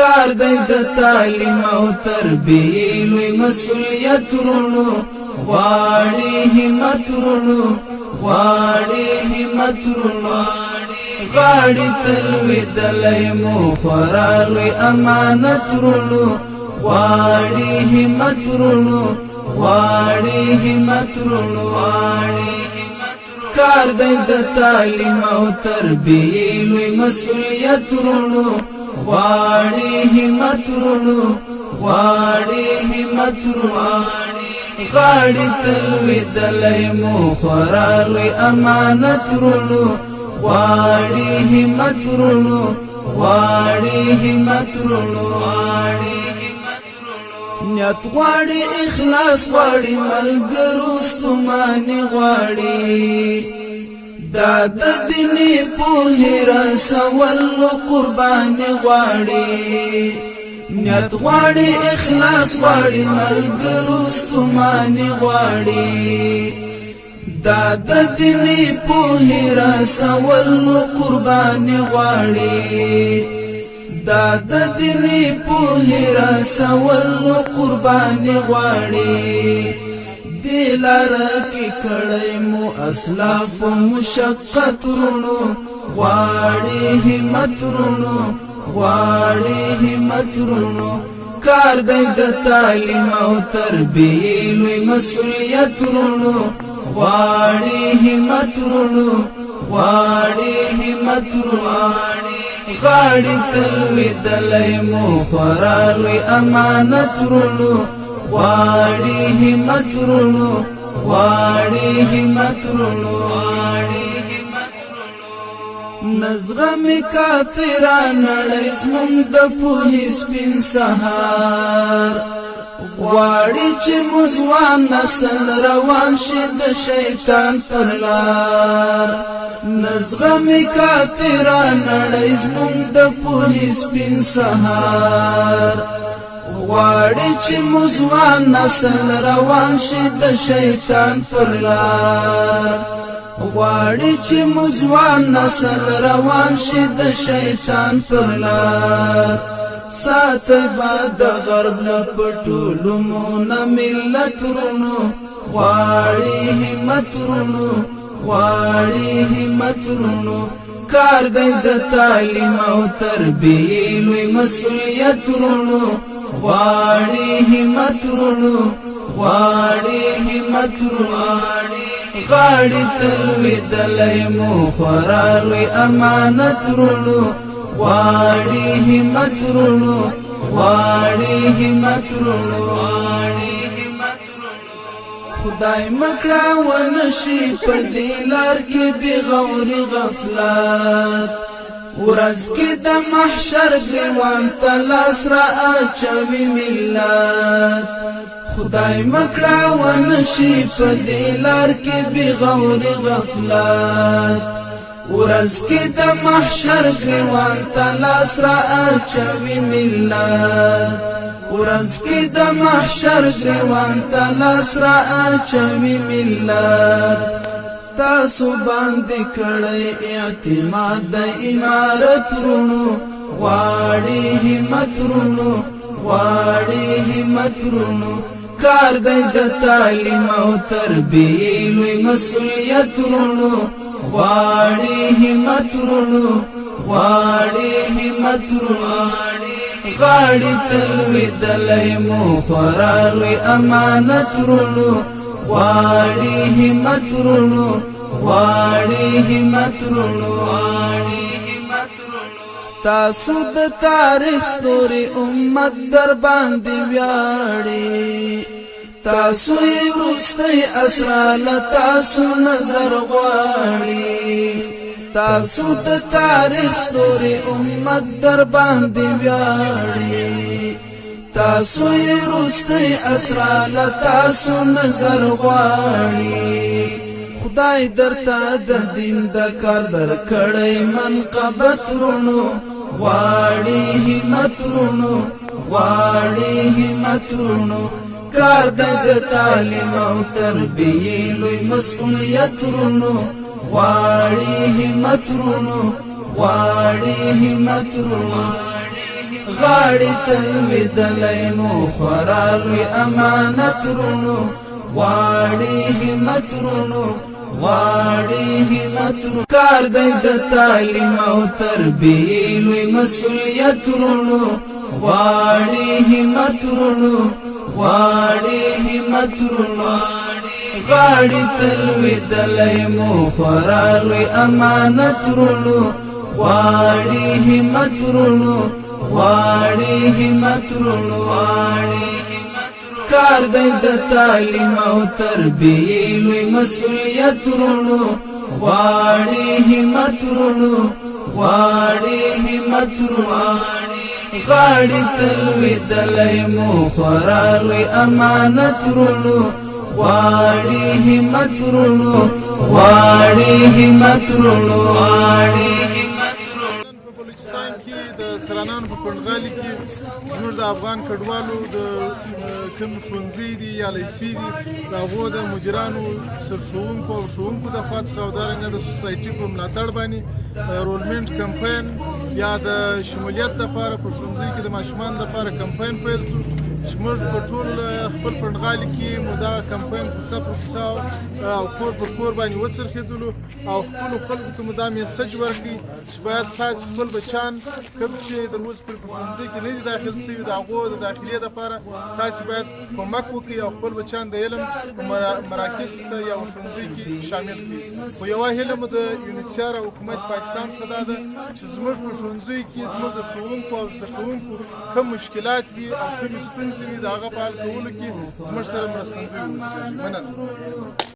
کار دی د تعلیم او تربیې لوی مسؤلیت ورونو غواړي همت ورونو غواړي همت ورونو غاړي تلوېدلی مو خورا لوی امانت ورونو غواړي همت ورونو غواړي همت ورونو کار دی د تعلیم او تربیې لوی مسؤلیت ورونو غواړي همت ورونو غواړي همت ورونو غاړي تلوېدلی مو خورا لوی امانت ورونو غواړي همت ورونو غواړي همت ورونو نیت غواړي اخلاص غواړي ملګرو ستوماني غواړي دا د دیني پوهې رسول قرباني غواړي نیت غواړي اخلاص غواړي ملګرو ستوماني غواړي دا د دیني پوهې رسول قرباني غواړي دا د دیني پوهې رسول قرباني غواړي دی لاره کې کړی مو اسلاف مشقت ورونو غواړي همت ورونو غواړي همت ورونو کار دی د تعلیم او تربیې لوی مسؤلیت ورونو غواړي همت ورونو غواړي همت ورونو غاړي تلوېدلی مو خورا لوی امانت ورونو غواړي همت ورونو غواړي همت ورونو نزغمې کافران نړۍ زموږ د پوهې سپین سهار غواړي چې مو ځوان نسل روان شي د شیطان پر لار نزغمې کافران نړۍ زموږ د پوهې سپین سهار غواړي چې مو ځوان نسل روان شي د شیطان پر لار غواړي چې مو ځوان نسل روان شي د شیطان پر لار ساتي با د غرب نه پټولو مو نه ملت ورونو غواړي همت ورونو غواړي همت ورونو کار دی د تعلیم او تربیې لوی مسؤلیت ورونو غواړي همت ورونو غواړي همت ورونو غاړي تلوېدلی مو خورا لوی امانت ورونو غواړي همت ورونو غواړي همت ورونو خدای مکړه ونشي په دې لار کې بغوري غفلت ورځ کې د محشر ګریوان ته لاس را اچوي ملت خدای مکړه ونشي په دې لار کې بغوري غفلت ورځ کې د محشر ګریوان ته لاس را اچوي ملت ورځ کې د محشر ګریوان ته لاس را اچوي ملت تاسو باندې کړی اعتماد د امارت ورونو غواړي همت ورونو غواړي همت ورونو کار دی د تعلیم او تربیې لوی مسؤلیت ورونو غواړي همت ورونو غواړي همت ورونو غاړي تلوېدلی مو خورا لوی امانت ورونو غواړي همت ورونو غواړي همت ورونو تاسو د تاریخ ستوري امت در باندې ویاړي تاسو یې وروستی اسرار تاسو نظر غواړي تاسو د تاریخ ستوري امت در باندې ویاړي تاسو یې وروستی اسرار تاسو نظر غواړي خدای درته د دین د کار در کړی منقبت ورونو غواړي همت ورونو غواړي همت ورونو کار د تعلیم او تربیې لوی مسؤلیت ورونو غواړي همت ورونو غواړي همت ورونو غاړي تلویدلی مو خورا لوی امانت رونو غواړي همت رونو غواړي همت رونو کار دی د تعلیم او تربیې لوی مسؤلیت رونو غواړي همت رونو غواړي همت رونو غاړي تلویدلی مو خورا لوی امانت رونو غواړي همت رونو غواړي همت رونو کار دی د تعلیم او تربیې لوی مسؤلیت رونو غواړي همت رونو غواړي همت رونو غاړي تلویدلی مو خورا لوی امانت رونو غواړي همت رونو غواړي همت رونو بلوچستان کې د سرانانو په پنډغالي کې زموږ د افغان کډوالو د کوم ښوونځي دي یا لیسې دي د هغو د مدیرانو سرښوونکو او ښوونکو د خوا څخه او دارنګه د سوسایټي په ملاتړ باندې رولمنټ کمپاین یا د شمولیت دپاره په ښوونځیو کې د ماشومانو دپاره کمپاین پیل شو چې موږ په ټول خپل پنډغالي کې مو دغه کمپاین کوڅه پر کوڅه او کور پر کور باندې وڅرخېدلو او خپلو خلکو ته مو دا میسج ورکړي چې باید تاسې خپل بچیان کوم چې تر اوسه پورې په ښوونځي کې نه دي داخل شوي د هغو د داخلي دپاره تاسې باید کومک وکړئ او خپل بچیان د علم مراکزو ته یا ښوونځي کې شامل کړي خو یوه هیله مو د یونیسیار او حکومت پاکستان څخه دا ده چې زموږ په ښوونځیو کې زموږ د ښوونکو او زده کوونکو کوم مشکلات وي او کومې ستونزې وي د هغه په حل کولو کې زموږ سره مرستندوی واوسي. مننه.